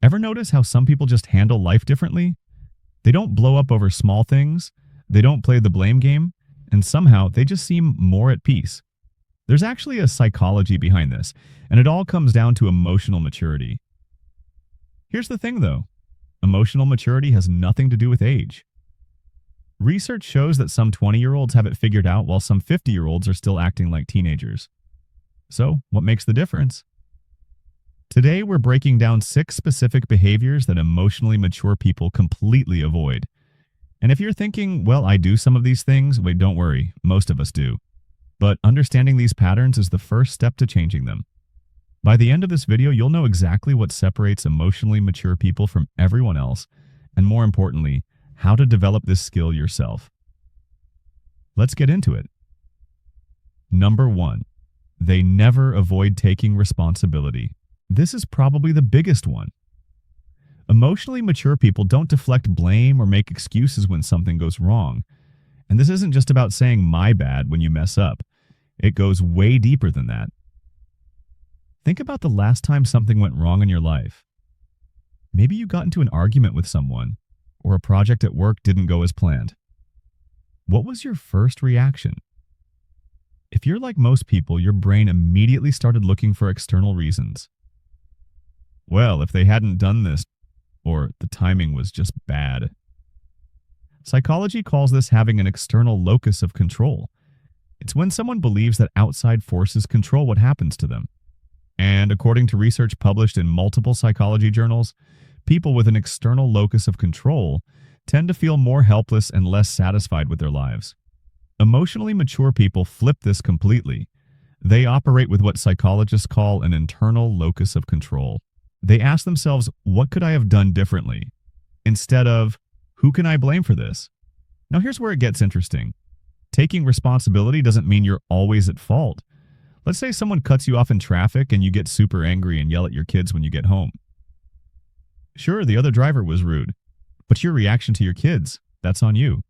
Ever notice how some people just handle life differently? They don't blow up over small things, they don't play the blame game, and somehow they just seem more at peace. There's actually a psychology behind this, and it all comes down to emotional maturity. Here's the thing though, emotional maturity has nothing to do with age. Research shows that some 20-year-olds have it figured out while some 50-year-olds are still acting like teenagers. So, what makes the difference? Today, we're breaking down 6 specific behaviors that emotionally mature people completely avoid. And if you're thinking, well, I do some of these things, wait, don't worry, most of us do. But understanding these patterns is the first step to changing them. By the end of this video, you'll know exactly what separates emotionally mature people from everyone else, and more importantly, how to develop this skill yourself. Let's get into it. Number 1, they never avoid taking responsibility. This is probably the biggest one. Emotionally mature people don't deflect blame or make excuses when something goes wrong. And this isn't just about saying my bad when you mess up. It goes way deeper than that. Think about the last time something went wrong in your life. Maybe you got into an argument with someone, or a project at work didn't go as planned. What was your first reaction? If you're like most people, your brain immediately started looking for external reasons. Well, if they hadn't done this, or the timing was just bad. Psychology calls this having an external locus of control. It's when someone believes that outside forces control what happens to them. And according to research published in multiple psychology journals, people with an external locus of control tend to feel more helpless and less satisfied with their lives. Emotionally mature people flip this completely. They operate with what psychologists call an internal locus of control. They ask themselves, what could I have done differently? Instead of, who can I blame for this? Now here's where it gets interesting. Taking responsibility doesn't mean you're always at fault. Let's say someone cuts you off in traffic and you get super angry and yell at your kids when you get home. Sure, the other driver was rude, but your reaction to your kids, that's on you.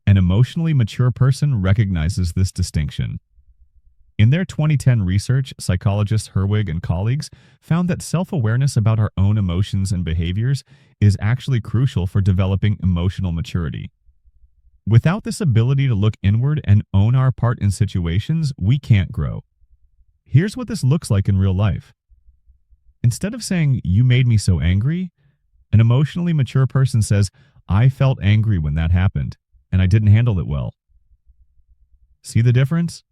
An emotionally mature person recognizes this distinction. In their 2010 research, psychologists Herwig and colleagues found that self-awareness about our own emotions and behaviors is actually crucial for developing emotional maturity. Without this ability to look inward and own our part in situations, we can't grow. Here's what this looks like in real life. Instead of saying, you made me so angry, an emotionally mature person says, I felt angry when that happened, and I didn't handle it well. See the difference?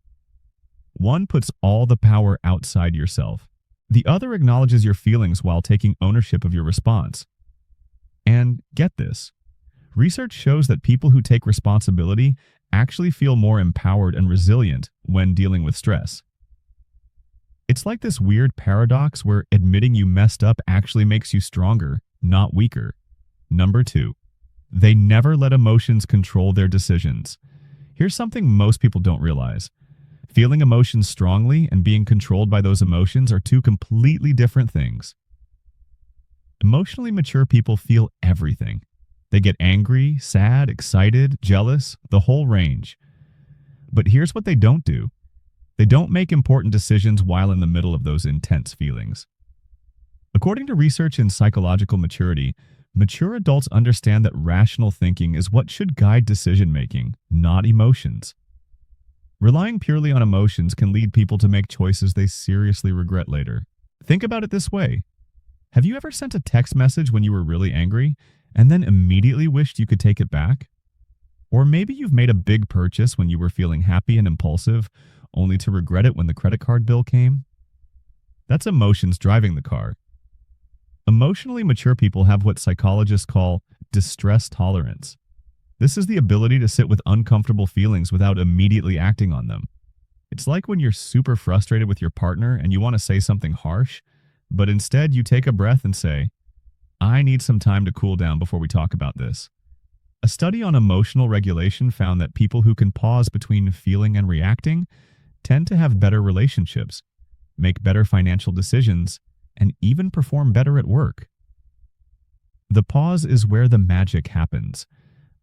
One puts all the power outside yourself. The other acknowledges your feelings while taking ownership of your response. And get this, research shows that people who take responsibility actually feel more empowered and resilient when dealing with stress. It's like this weird paradox where admitting you messed up actually makes you stronger, not weaker. Number 2, they never let emotions control their decisions. Here's something most people don't realize. Feeling emotions strongly and being controlled by those emotions are two completely different things. Emotionally mature people feel everything. They get angry, sad, excited, jealous, the whole range. But here's what they don't do. They don't make important decisions while in the middle of those intense feelings. According to research in psychological maturity, mature adults understand that rational thinking is what should guide decision-making, not emotions. Relying purely on emotions can lead people to make choices they seriously regret later. Think about it this way. Have you ever sent a text message when you were really angry and then immediately wished you could take it back? Or maybe you've made a big purchase when you were feeling happy and impulsive, only to regret it when the credit card bill came? That's emotions driving the car. Emotionally mature people have what psychologists call distress tolerance. This is the ability to sit with uncomfortable feelings without immediately acting on them. It's like when you're super frustrated with your partner and you want to say something harsh, but instead you take a breath and say, I need some time to cool down before we talk about this. A study on emotional regulation found that people who can pause between feeling and reacting tend to have better relationships, make better financial decisions, and even perform better at work. The pause is where the magic happens.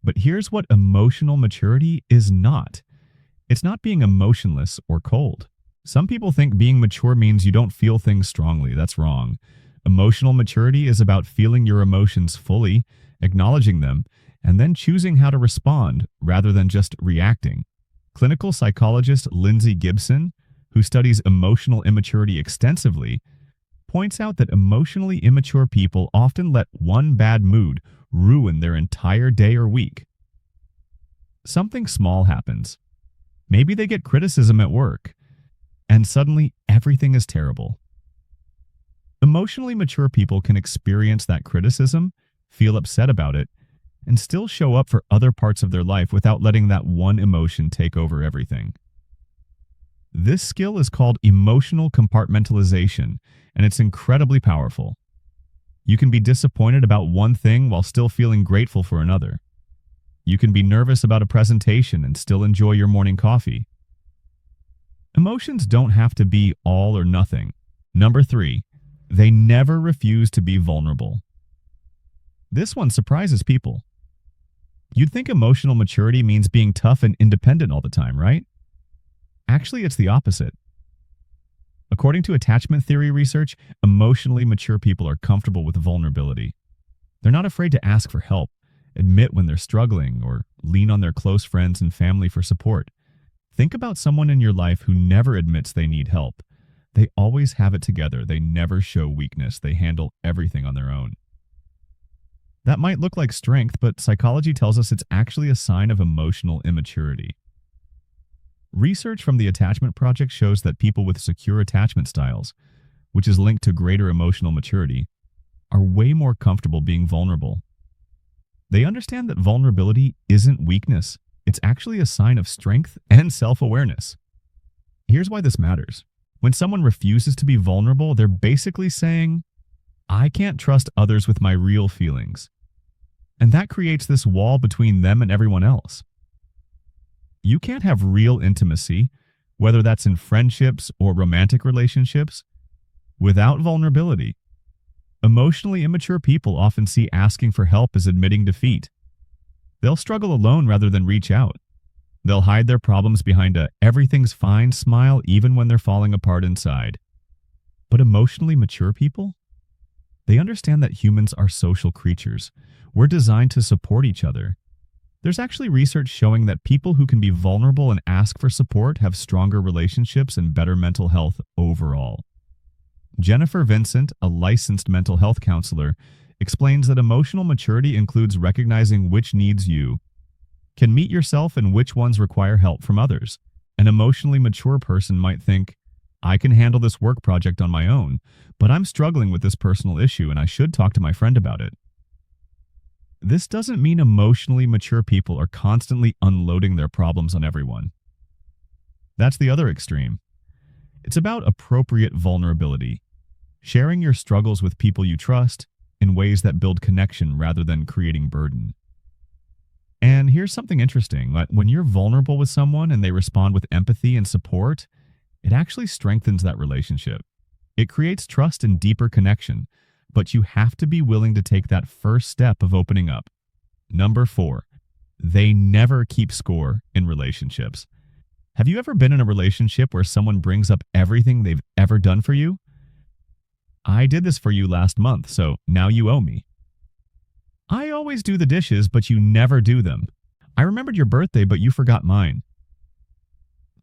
But here's what emotional maturity is not. It's not being emotionless or cold. Some people think being mature means you don't feel things strongly. That's wrong. Emotional maturity is about feeling your emotions fully, acknowledging them, and then choosing how to respond rather than just reacting. Clinical psychologist Lindsay Gibson, who studies emotional immaturity extensively, points out that emotionally immature people often let one bad mood ruin their entire day or week. Something small happens. Maybe they get criticism at work, and suddenly everything is terrible. Emotionally mature people can experience that criticism, feel upset about it, and still show up for other parts of their life without letting that one emotion take over everything. This skill is called emotional compartmentalization, and it's incredibly powerful. You can be disappointed about one thing while still feeling grateful for another. You can be nervous about a presentation and still enjoy your morning coffee. Emotions don't have to be all or nothing. Number 3, they never refuse to be vulnerable. This one surprises people. You'd think emotional maturity means being tough and independent all the time, right? Actually, it's the opposite. According to attachment theory research, emotionally mature people are comfortable with vulnerability. They're not afraid to ask for help, admit when they're struggling, or lean on their close friends and family for support. Think about someone in your life who never admits they need help. They always have it together. They never show weakness. They handle everything on their own. That might look like strength, but psychology tells us it's actually a sign of emotional immaturity. Research from the Attachment Project shows that people with secure attachment styles, which is linked to greater emotional maturity, are way more comfortable being vulnerable. They understand that vulnerability isn't weakness. It's actually a sign of strength and self-awareness. Here's why this matters. When someone refuses to be vulnerable, they're basically saying, I can't trust others with my real feelings. And that creates this wall between them and everyone else. You can't have real intimacy, whether that's in friendships or romantic relationships, without vulnerability. Emotionally immature people often see asking for help as admitting defeat. They'll struggle alone rather than reach out. They'll hide their problems behind a everything's fine smile even when they're falling apart inside. But emotionally mature people? They understand that humans are social creatures. We're designed to support each other. There's actually research showing that people who can be vulnerable and ask for support have stronger relationships and better mental health overall. Jennifer Vincent, a licensed mental health counselor, explains that emotional maturity includes recognizing which needs you can meet yourself and which ones require help from others. An emotionally mature person might think, I can handle this work project on my own, but I'm struggling with this personal issue and I should talk to my friend about it. This doesn't mean emotionally mature people are constantly unloading their problems on everyone. That's the other extreme. It's about appropriate vulnerability, sharing your struggles with people you trust in ways that build connection rather than creating burden. And here's something interesting. When you're vulnerable with someone and they respond with empathy and support, it actually strengthens that relationship. It creates trust and deeper connection, but you have to be willing to take that first step of opening up. Number 4, they never keep score in relationships. Have you ever been in a relationship where someone brings up everything they've ever done for you? I did this for you last month, so now you owe me. I always do the dishes, but you never do them. I remembered your birthday, but you forgot mine.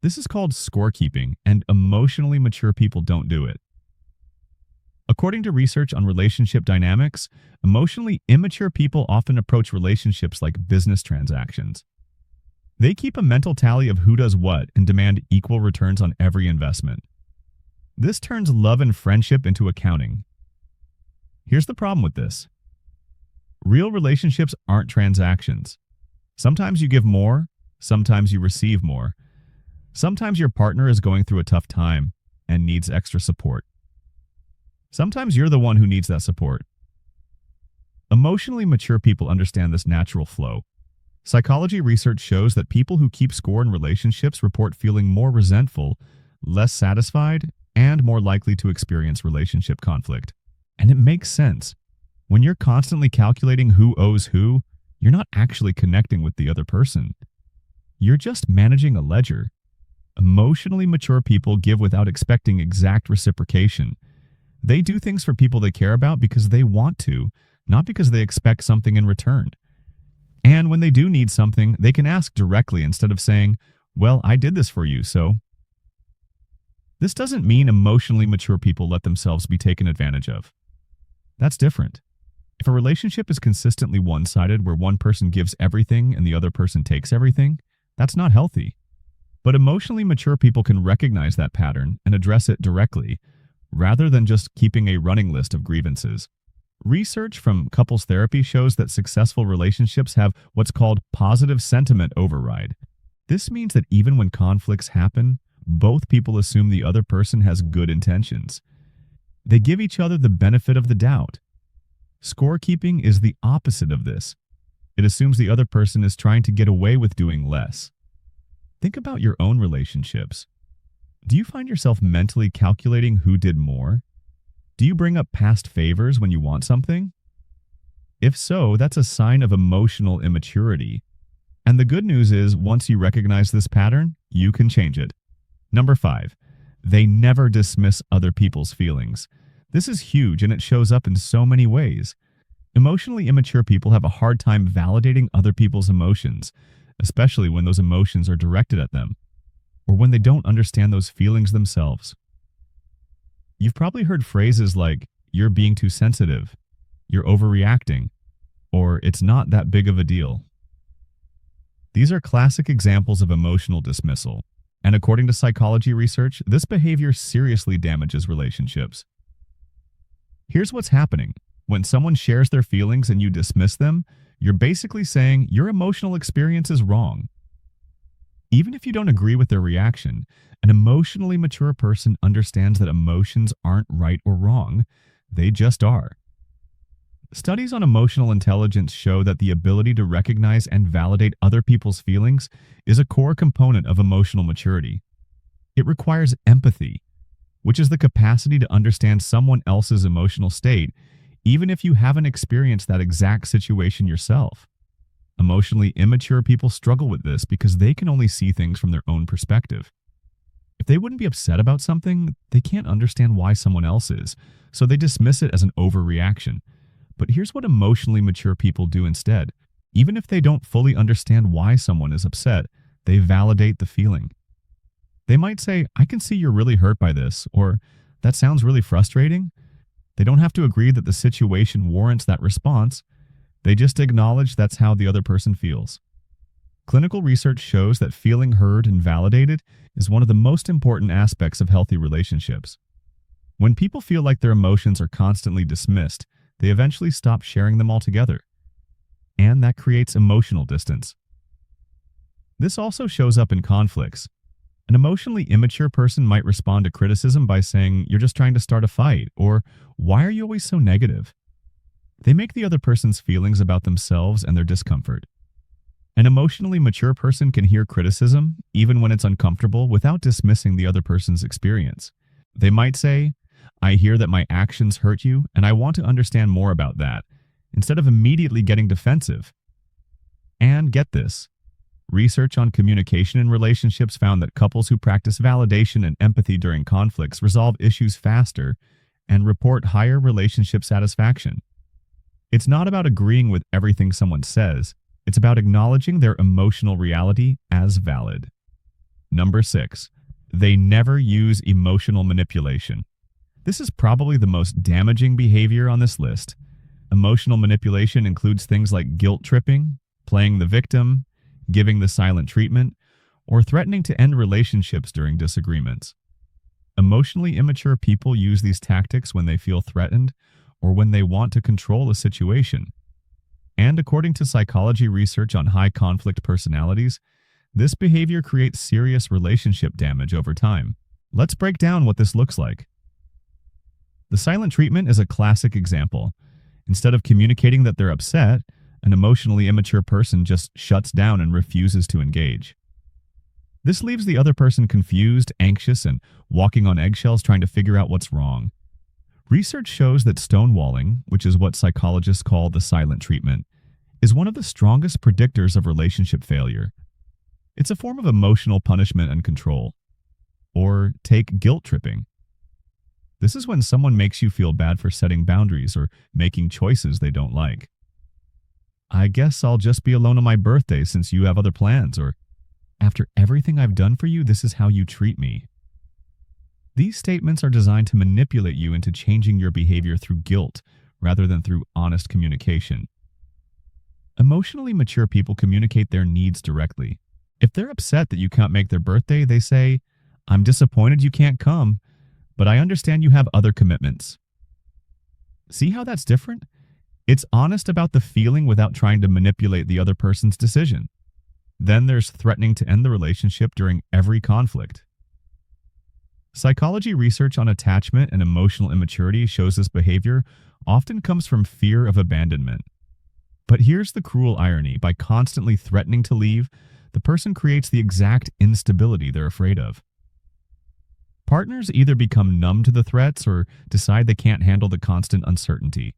This is called scorekeeping, and emotionally mature people don't do it. According to research on relationship dynamics, emotionally immature people often approach relationships like business transactions. They keep a mental tally of who does what and demand equal returns on every investment. This turns love and friendship into accounting. Here's the problem with this. Real relationships aren't transactions. Sometimes you give more, sometimes you receive more. Sometimes your partner is going through a tough time and needs extra support. Sometimes you're the one who needs that support. Emotionally mature people understand this natural flow. Psychology research shows that people who keep score in relationships report feeling more resentful, less satisfied, and more likely to experience relationship conflict. And it makes sense. When you're constantly calculating who owes who, you're not actually connecting with the other person. You're just managing a ledger. Emotionally mature people give without expecting exact reciprocation. They do things for people they care about because they want to, not because they expect something in return. And when they do need something, they can ask directly instead of saying, "Well, I did this for you, so." This doesn't mean emotionally mature people let themselves be taken advantage of. That's different. If a relationship is consistently one-sided where one person gives everything and the other person takes everything, that's not healthy. But emotionally mature people can recognize that pattern and address it directly, rather than just keeping a running list of grievances. Research from couples therapy shows that successful relationships have what's called positive sentiment override. This means that even when conflicts happen, both people assume the other person has good intentions. They give each other the benefit of the doubt. Scorekeeping is the opposite of this. It assumes the other person is trying to get away with doing less. Think about your own relationships. Do you find yourself mentally calculating who did more? Do you bring up past favors when you want something? If so, that's a sign of emotional immaturity. And the good news is, once you recognize this pattern, you can change it. Number 5, they never dismiss other people's feelings. This is huge and it shows up in so many ways. Emotionally immature people have a hard time validating other people's emotions, especially when those emotions are directed at them, or when they don't understand those feelings themselves. You've probably heard phrases like, "You're being too sensitive," "You're overreacting," or "It's not that big of a deal." These are classic examples of emotional dismissal, and according to psychology research, this behavior seriously damages relationships. Here's what's happening. When someone shares their feelings and you dismiss them, you're basically saying your emotional experience is wrong. Even if you don't agree with their reaction, an emotionally mature person understands that emotions aren't right or wrong, they just are. Studies on emotional intelligence show that the ability to recognize and validate other people's feelings is a core component of emotional maturity. It requires empathy, which is the capacity to understand someone else's emotional state, even if you haven't experienced that exact situation yourself. Emotionally immature people struggle with this because they can only see things from their own perspective. If they wouldn't be upset about something, they can't understand why someone else is, so they dismiss it as an overreaction. But here's what emotionally mature people do instead. Even if they don't fully understand why someone is upset, they validate the feeling. They might say, "I can see you're really hurt by this," or "That sounds really frustrating." They don't have to agree that the situation warrants that response. They just acknowledge that's how the other person feels. Clinical research shows that feeling heard and validated is one of the most important aspects of healthy relationships. When people feel like their emotions are constantly dismissed, they eventually stop sharing them altogether. And that creates emotional distance. This also shows up in conflicts. An emotionally immature person might respond to criticism by saying, "You're just trying to start a fight," or "Why are you always so negative?" They make the other person's feelings about themselves and their discomfort. An emotionally mature person can hear criticism, even when it's uncomfortable, without dismissing the other person's experience. They might say, "I hear that my actions hurt you, and I want to understand more about that," instead of immediately getting defensive. And get this. Research on communication in relationships found that couples who practice validation and empathy during conflicts resolve issues faster and report higher relationship satisfaction. It's not about agreeing with everything someone says. It's about acknowledging their emotional reality as valid. Number 6, they never use emotional manipulation. This is probably the most damaging behavior on this list. Emotional manipulation includes things like guilt tripping, playing the victim, giving the silent treatment, or threatening to end relationships during disagreements. Emotionally immature people use these tactics when they feel threatened or when they want to control a situation. And according to psychology research on high conflict personalities, this behavior creates serious relationship damage over time. Let's break down what this looks like. The silent treatment is a classic example. Instead of communicating that they're upset, an emotionally immature person just shuts down and refuses to engage. This leaves the other person confused, anxious, and walking on eggshells trying to figure out what's wrong. Research shows that stonewalling, which is what psychologists call the silent treatment, is one of the strongest predictors of relationship failure. It's a form of emotional punishment and control. Or take guilt tripping. This is when someone makes you feel bad for setting boundaries or making choices they don't like. I guess I'll just be alone on my birthday since you have other plans, or after everything I've done for you, this is how you treat me. These statements are designed to manipulate you into changing your behavior through guilt rather than through honest communication. Emotionally mature people communicate their needs directly. If they're upset that you can't make their birthday, they say, "I'm disappointed you can't come, but I understand you have other commitments." See how that's different? It's honest about the feeling without trying to manipulate the other person's decision. Then there's threatening to end the relationship during every conflict. Psychology research on attachment and emotional immaturity shows this behavior often comes from fear of abandonment. But here's the cruel irony. By constantly threatening to leave, the person creates the exact instability they're afraid of. Partners either become numb to the threats or decide they can't handle the constant uncertainty.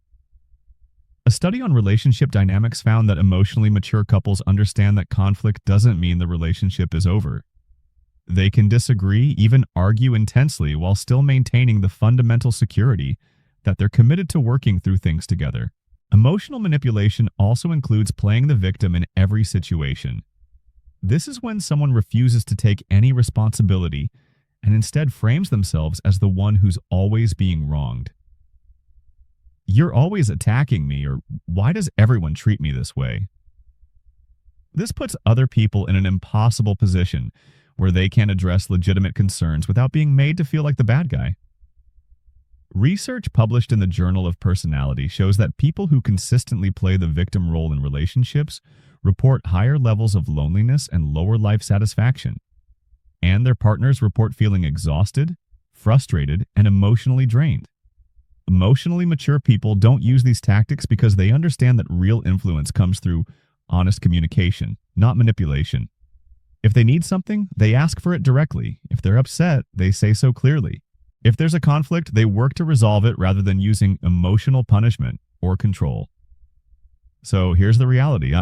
A study on relationship dynamics found that emotionally mature couples understand that conflict doesn't mean the relationship is over. They can disagree, even argue intensely, while still maintaining the fundamental security that they're committed to working through things together. Emotional manipulation also includes playing the victim in every situation. This is when someone refuses to take any responsibility and instead frames themselves as the one who's always being wronged. "You're always attacking me," or "Why does everyone treat me this way?" This puts other people in an impossible position where they can't address legitimate concerns without being made to feel like the bad guy. Research published in the Journal of Personality shows that people who consistently play the victim role in relationships report higher levels of loneliness and lower life satisfaction. And their partners report feeling exhausted, frustrated, and emotionally drained. Emotionally mature people don't use these tactics because they understand that real influence comes through honest communication, not manipulation. If they need something, they ask for it directly. If they're upset, they say so clearly. If there's a conflict, they work to resolve it rather than using emotional punishment or control. So here's the reality.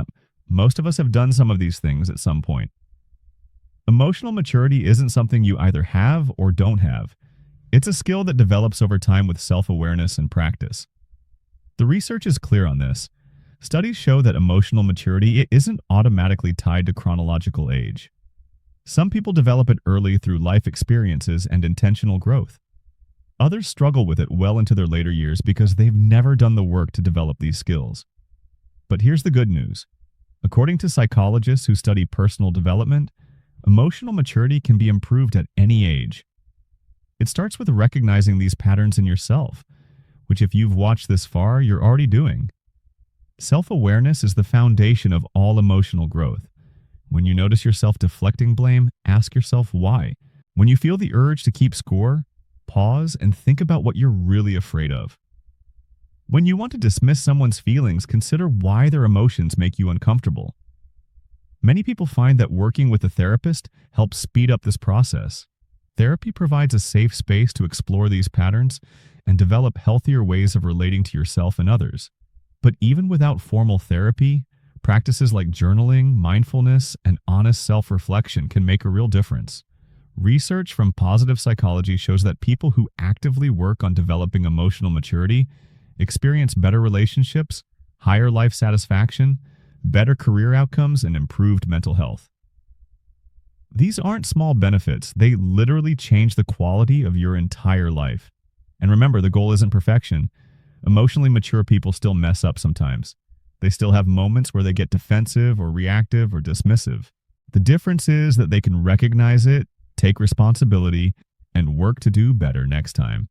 Most of us have done some of these things at some point. Emotional maturity isn't something you either have or don't have. It's a skill that develops over time with self-awareness and practice. The research is clear on this. Studies show that emotional maturity isn't automatically tied to chronological age. Some people develop it early through life experiences and intentional growth. Others struggle with it well into their later years because they've never done the work to develop these skills. But here's the good news. According to psychologists who study personal development, emotional maturity can be improved at any age. It starts with recognizing these patterns in yourself, which if you've watched this far, you're already doing. Self-awareness is the foundation of all emotional growth. When you notice yourself deflecting blame, ask yourself why. When you feel the urge to keep score, pause and think about what you're really afraid of. When you want to dismiss someone's feelings, consider why their emotions make you uncomfortable. Many people find that working with a therapist helps speed up this process. Therapy provides a safe space to explore these patterns and develop healthier ways of relating to yourself and others. But even without formal therapy, practices like journaling, mindfulness, and honest self-reflection can make a real difference. Research from positive psychology shows that people who actively work on developing emotional maturity experience better relationships, higher life satisfaction, better career outcomes, and improved mental health. These aren't small benefits. They literally change the quality of your entire life. And remember, the goal isn't perfection. Emotionally mature people still mess up sometimes. They still have moments where they get defensive or reactive or dismissive. The difference is that they can recognize it, take responsibility, and work to do better next time.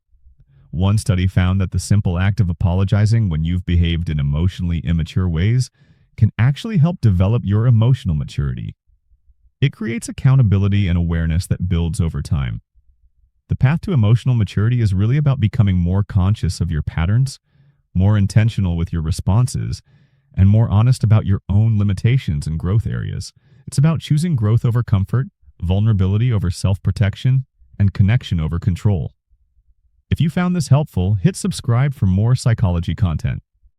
One study found that the simple act of apologizing when you've behaved in emotionally immature ways can actually help develop your emotional maturity. It creates accountability and awareness that builds over time. The path to emotional maturity is really about becoming more conscious of your patterns, more intentional with your responses, and more honest about your own limitations and growth areas. It's about choosing growth over comfort, vulnerability over self-protection, and connection over control. If you found this helpful, hit subscribe for more psychology content.